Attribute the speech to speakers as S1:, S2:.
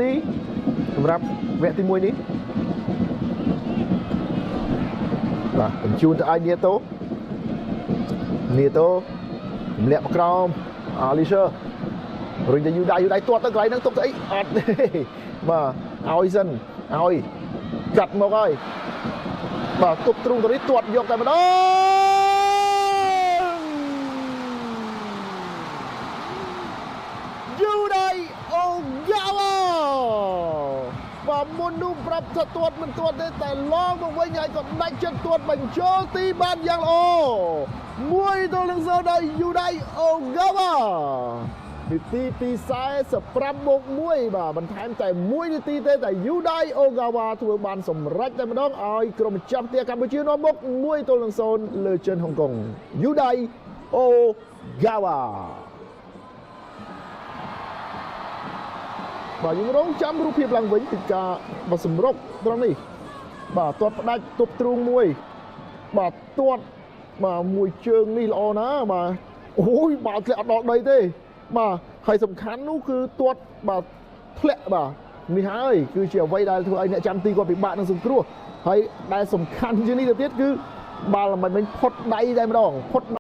S1: ទីសម្រាប់វគ្គទី1នេះបាទបញ្ជូនទៅឲ្យនីតូទម្លាក់មកក្រោមលីសឺរុញទៅយូដៃទាត់ទៅកន្លែងហ្នឹងទុកទៅអីអត់ទេបាទឲ្យសិនឲ្យកាត់មកហើយបាទទប់ទ្រូងទៅនេះទាត់យកតែម្ដងយូដៃអូយ៉ាវ៉ាបាទមុននោះប្រាប់ថាទាត់មិនទាត់ទេតែឡងមកវិញហើយក៏ដាច់ចិត្តទាត់បញ្ចូលទីបានយ៉ាងល្អ1-0ដល់យូដៃអូយ៉ាវ៉ានាទីទី45+1បាទបន្ថែមតែ1នាទីទេតែយូដៃអូហ្គាវ៉ាធ្វើបានសម្រេចតែម្ដងឲ្យក្រុមម្ចាស់ផ្ទះកម្ពុជានាំមុខ1-0លើចិនហុងកុងយូដៃអូហ្គាវ៉ាបាទយើងរងចាំរូបភាពឡើងវិញពីការបសម្រុកត្រង់នេះបាទទាត់ផ្ដាច់ទប់ទ្រូងមួយបាទទាត់បាទមួយជើងនេះល្អណាស់បាទអូយបាទធ្លាក់អត់ដល់ដីទេបាទហើយសំខាន់នោះគឺទាត់បាទធ្លាក់បាទនេះហើយគឺជាអ្វីដែលធ្វើឲ្យអ្នកចាំទីគាត់ពិបាកនឹងសង្គ្រោះហើយដែលសំខាន់ជាងនេះទៅទៀតគឺបាល់មិនផុតដៃតែម្ដងផុត